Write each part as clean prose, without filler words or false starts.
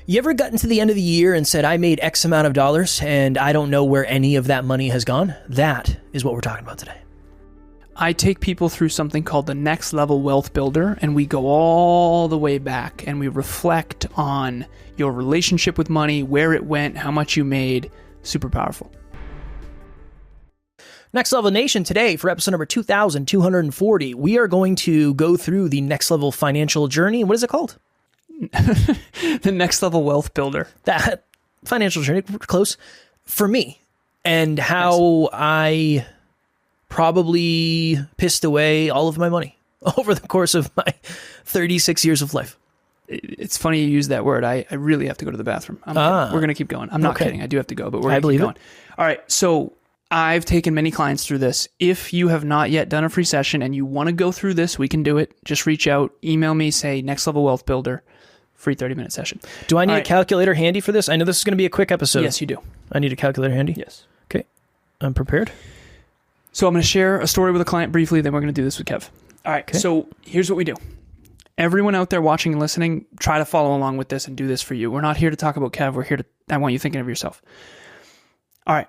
You ever gotten to the end of the year and said, I made X amount of dollars and I don't know where any of that money has gone? That is what we're talking about today. I take people through something called the Next Level Wealth Builder, and we go all the way back and we reflect on your relationship with money, where it went, how much you made. Super powerful. Next Level Nation, today for episode number 2240, we are going to go through the Next Level Financial Journey. What is it called? The Next Level Wealth Builder. That financial journey, close, for me, and how I probably pissed away all of my money over the course of my 36 years of life. It's funny you use that word. I really have to go to the bathroom. We're going to keep going. I'm not kidding. I do have to go, but we're going to keep going. All right. So I've taken many clients through this. If you have not yet done a free session and you want to go through this, we can do it. Just reach out, email me, say Next Level Wealth Builder, free 30-minute session. Do I need a calculator handy for this? I know this is going to be a quick episode. Yes, you do. I need a calculator handy? Yes. Okay. I'm prepared. So I'm going to share a story with a client briefly, then we're going to do this with Kev. All right. Okay. So here's what we do. Everyone out there watching and listening, try to follow along with this and do this for you. We're not here to talk about Kev. We're here to, I want you thinking of yourself. All right.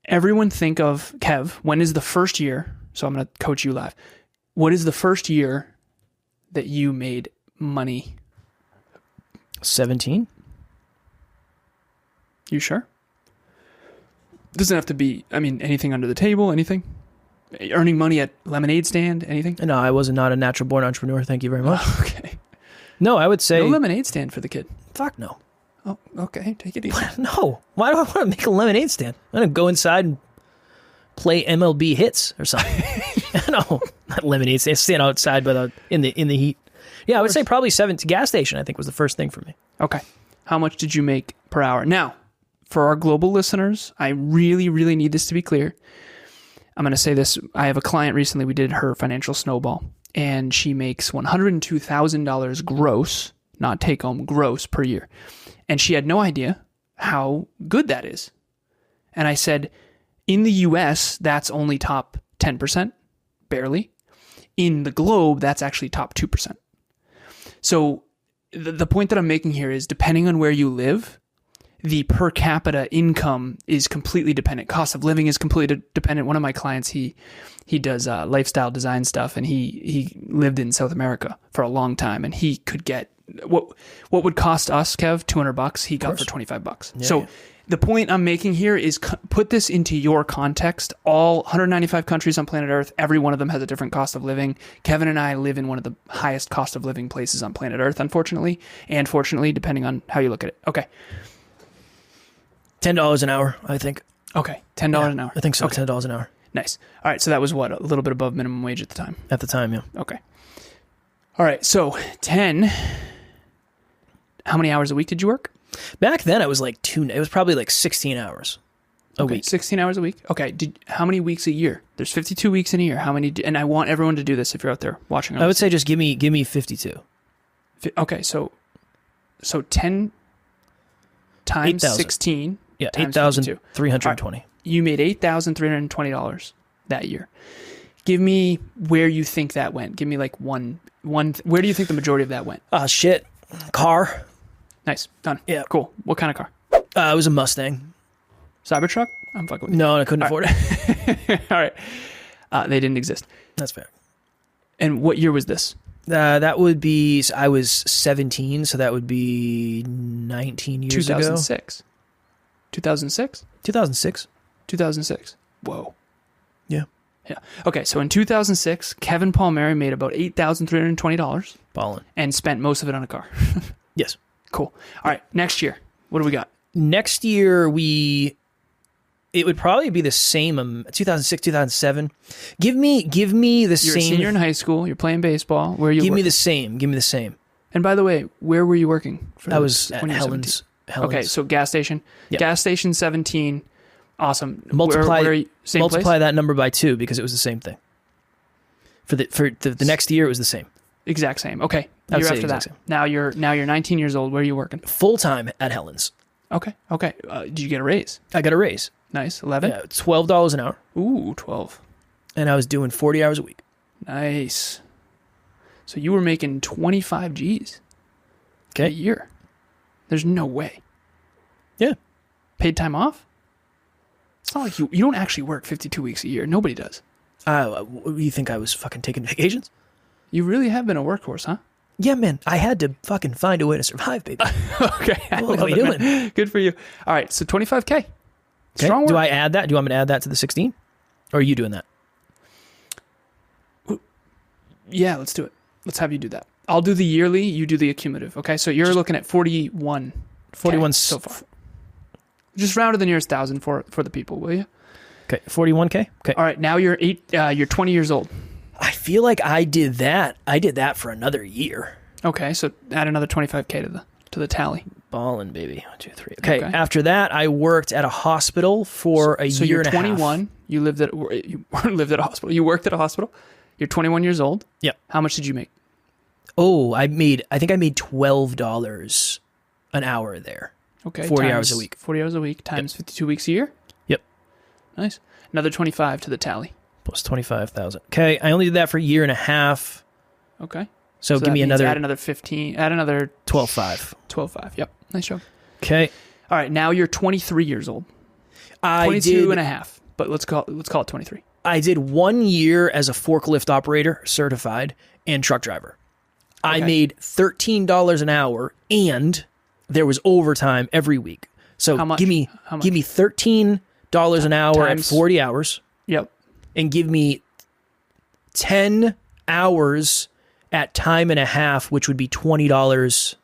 Everyone think of, Kev, when is the first year? So I'm going to coach you live. What is the first year that you made money? 17. You sure? Doesn't have to be, anything under the table, anything? Earning money at lemonade stand, anything? No, I was not a natural born entrepreneur. Thank you very much. Okay. No, I would say... No lemonade stand for the kid. Fuck no. Oh, okay. Take it easy. No. Why do I want to make a lemonade stand? I'm going to go inside and play MLB hits or something. No, not lemonade stand. Stand outside in the heat. Yeah, I would say probably 7 gas station, I think, was the first thing for me. Okay. How much did you make per hour? Now, for our global listeners, I really, really need this to be clear. I'm going to say this. I have a client recently, we did her financial snowball, and she makes $102,000 gross, not take home, gross per year. And she had no idea how good that is. And I said, in the US, that's only top 10%, barely. In the globe, that's actually top 2%. So the point that I'm making here is, depending on where you live, the per capita income is completely dependent. Cost of living is completely dependent. One of my clients, he does lifestyle design stuff, and he lived in South America for a long time, and he could get what would cost us, Kev, $200, he got for $25. Yeah, so the point I'm making here is put this into your context. All 195 countries on planet Earth, every one of them has a different cost of living. Kevin and I live in one of the highest cost of living places on planet Earth, unfortunately, and fortunately, depending on how you look at it. Okay. $10 an hour, I think. Okay, $10 an hour. I think so, okay. $10 an hour. Nice. All right, so that was what, a little bit above minimum wage at the time? At the time, yeah. Okay. All right, so 10, how many hours a week did you work? Back then, it was probably like 16 hours a week. 16 hours a week? Okay, how many weeks a year? There's 52 weeks in a year. How many, and I want everyone to do this if you're out there watching. I would say just give me 52. Okay, so 10 times 8, 16. Yeah, 8,320. Right. You made $8,320 that year. Give me where you think that went. Give me like one. Where do you think the majority of that went? Shit. Car. Nice. Done. Yeah. Cool. What kind of car? It was a Mustang. Cybertruck? I'm fucking with you. No, I couldn't afford it. All right. They didn't exist. That's fair. And what year was this? That would be, I was 17, so that would be 19 years ago. 2006. 2006? 2006. 2006. Whoa. Yeah. Yeah. Okay, so in 2006, Kevin Palmieri made about $8,320. Ballin'. And spent most of it on a car. Yes. Cool. All right, next year, what do we got? Next year, it would probably be the same, 2006, 2007. Give me the same. You're a senior in high school. You're playing baseball. Where are you working? Give me the same. And by the way, where were you working? I was at Helen's. Okay, so gas station. Yep. Gas station 17. Awesome. Multiply place? that number by 2 because it was the same thing. For the next year, it was the same. Exact same. Okay. Year after that. Same. Now you're 19 years old. Where are you working? Full time at Helen's. Okay. Did you get a raise? I got a raise. Nice. 11? Yeah, $12 an hour. Ooh, 12. And I was doing 40 hours a week. Nice. So you were making 25 G's. A Okay. year. There's no way. Yeah. Paid time off? It's not like you don't actually work 52 weeks a year. Nobody does. You think I was fucking taking vacations? You really have been a workhorse, huh? Yeah, man. I had to fucking find a way to survive, baby. Okay. What are you doing? Man. Good for you. All right. So 25K. Okay. Strong work. Do I add that? Do you want me to add that to the 16? Or are you doing that? Yeah, let's do it. Let's have you do that. I'll do the yearly. You do the accumulative. Okay. So you're looking at 41. 41 so far. Just round to the nearest thousand for the people, will you? Okay. 41K? Okay. All right. Now you're 20 years old. I feel like I did that. I did that for another year. Okay. So add another 25K to the tally. Ballin', baby. 1, 2, 3. Okay. After that, I worked at a hospital for a year and a half. So you're 21. You lived at a hospital. You worked at a hospital. You're 21 years old. Yep. How much did you make? Oh, I think I made $12 an hour there. Okay. 40 hours a week. 40 hours a week times 52 weeks a year. Yep. Nice. Another 25 to the tally. Plus 25,000. Okay. I only did that for a year and a half. Okay. So give me another. Add another 15. Add another 12.5. 12.5. Yep. Nice job. Okay. All right. Now you're 23 years old. I 22 did and a half. But let's call it 23. I did 1 year as a forklift operator, certified, and truck driver. I made $13 an hour, and there was overtime every week. So How much? give me $13 an hour at 40 hours. Yep. And give me 10 hours at time and a half, which would be $20.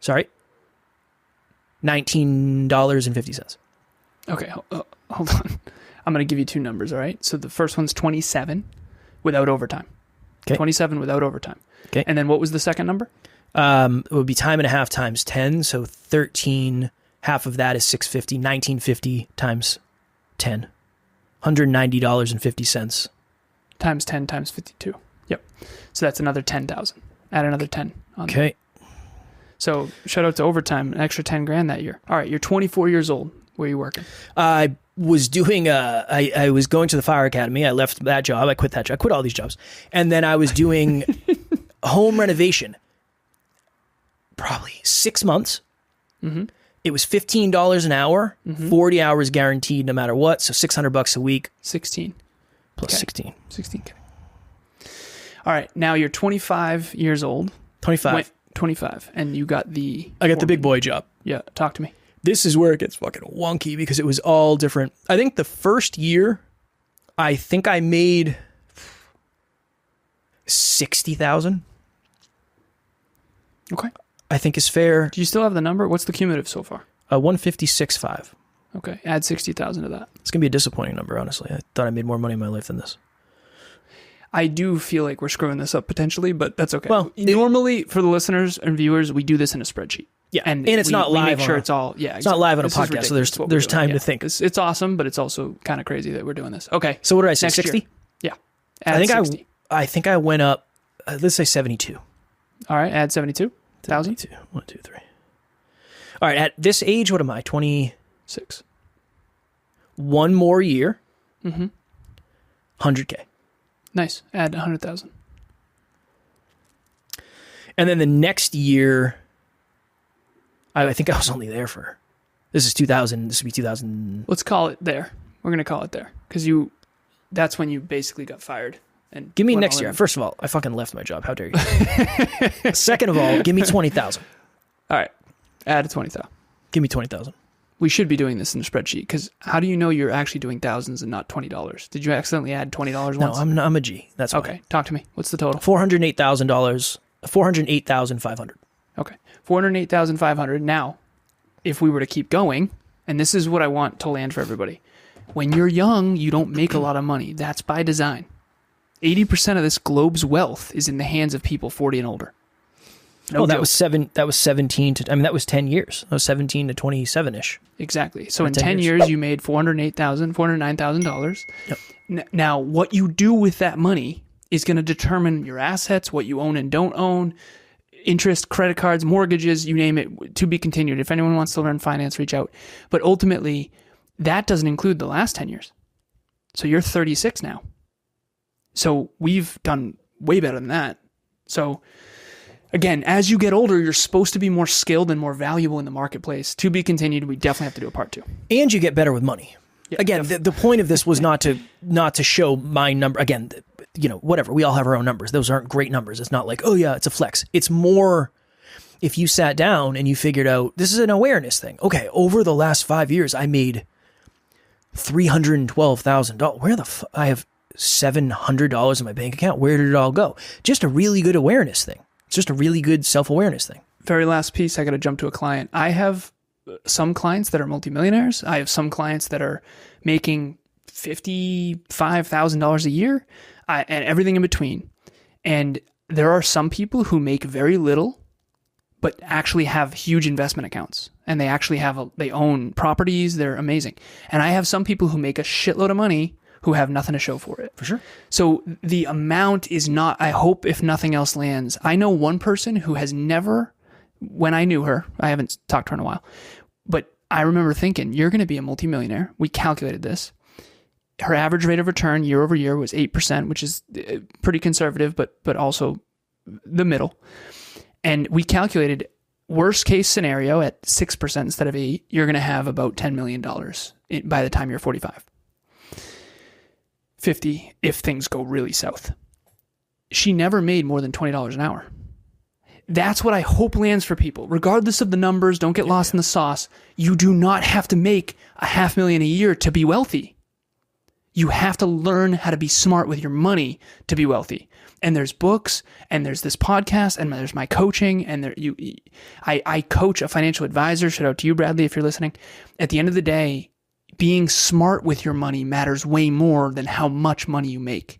Sorry. $19.50. Okay. Hold on. I'm going to give you two numbers, all right? So the first one's 27 without overtime. Okay. 27 without overtime. Okay. And then what was the second number? It would be time and a half times 10. So 13, half of that is $650, $19.50 times 10. $190.50. Times 10 times 52. Yep. So that's another 10,000. Add another 10 on Okay. there. So shout out to overtime, an extra 10 grand that year. All right. You're 24 years old. Where are you working? I was doing I was going to the fire academy. I left that job. I quit that job. I quit all these jobs. And then I was doing home renovation. Probably 6 months. Mm-hmm. It was $15 an hour, 40 hours guaranteed no matter what. So $600 a week. 16. Plus Okay. 16. 16K. All right. Now you're 25 years old. 25. 25. And you got the... I got the big boy job. Yeah. Talk to me. This is where it gets fucking wonky because it was all different. I think the first year, I think I made 60,000. Okay. I think is fair. Do you still have the number? What's the cumulative so far? 156.5. Okay. Add 60,000 to that. It's gonna be a disappointing number, honestly. I thought I made more money in my life than this. I do feel like we're screwing this up potentially, but that's okay. Well, normally for the listeners and viewers, we do this in a spreadsheet. Yeah, and it's not we live. Make sure it's all. Yeah, it's not live on a This is podcast, so ridiculous what there's we're doing. time to think. It's awesome, but it's also kind of crazy that we're doing this. Okay. So what did I say? Next 60? year. Yeah. I think 60. I think I went up. Let's say 72. All right. Add 72,000. 72. 1, 2, 3. All right. At this age, what am I? 6. One more year. Mm-hmm. 100K. Nice. Add 100,000. And then the next year, I think I was only there for. This is 2000. This would be 2000. Let's call it there. We're gonna call it there because that's when you basically got fired. And Give me went next all year. in. First of all, I fucking left my job. How dare you? Second of all, give me 20,000. All right. Add 20,000. Give me 20,000. We should be doing this in the spreadsheet because how do you know you're actually doing thousands and not $20? Did you accidentally add $20 once? No, I'm a G. That's why. Okay. Talk to me. What's the total? $408,000. 408,500. Okay. 408,500. Now, if we were to keep going, and this is what I want to land for everybody. When you're young, you don't make a lot of money. That's by design. 80% of this globe's wealth is in the hands of people 40 and older. No that joke. was 17 to, that was 10 years. That was 17 to 27-ish. Exactly. So Or in 10 10 years. years, you made $409,000. Yep. Now, what you do with that money is going to determine your assets, what you own and don't own, interest, credit cards, mortgages, you name it, to be continued. If anyone wants to learn finance, reach out. But ultimately, that doesn't include the last 10 years. So you're 36 now. So we've done way better than that. So Again, as you get older, you're supposed to be more skilled and more valuable in the marketplace. To be continued. We definitely have to do a part 2. And you get better with money. Yeah, again, the point of this was not to show my number. Again, whatever. We all have our own numbers. Those aren't great numbers. It's not like, oh yeah, it's a flex. It's more if you sat down and you figured out, this is an awareness thing. Okay, over the last 5 years, I made $312,000. Where the I have $700 in my bank account. Where did it all go? Just a really good awareness thing. It's just a really good self-awareness thing. Very last piece, I got to jump to a client. I have some clients that are multimillionaires. I have some clients that are making $55,000 a year and everything in between. And there are some people who make very little, but actually have huge investment accounts. And they actually they own properties. They're amazing. And I have some people who make a shitload of money who have nothing to show for it. For sure. So the amount is not, I hope if nothing else lands. I know one person who has never, when I knew her, I haven't talked to her in a while, but I remember thinking, you're going to be a multimillionaire. We calculated this. Her average rate of return year over year was 8%, which is pretty conservative, but also the middle. And we calculated worst case scenario at 6% instead of 8, you're going to have about $10 million by the time you're 45. 50 if things go really south. She never made more than $20 an hour. That's what I hope lands for people. Regardless of the numbers, don't get lost in the sauce. You do not have to make $500,000 a year to be wealthy. You have to learn how to be smart with your money to be wealthy. And there's books, and there's this podcast, and there's my coaching, and I coach a financial advisor. Shout out to you, Bradley, if you're listening. At the end of the day, being smart with your money matters way more than how much money you make.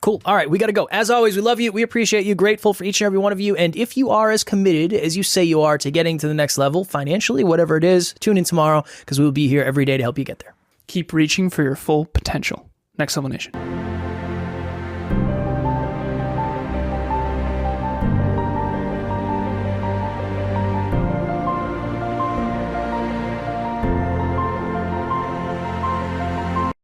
Cool. All right, we got to go. As always, we love you. We appreciate you. Grateful for each and every one of you. And if you are as committed as you say you are to getting to the next level financially, whatever it is, tune in tomorrow because we will be here every day to help you get there. Keep reaching for your full potential. Next Level Nation.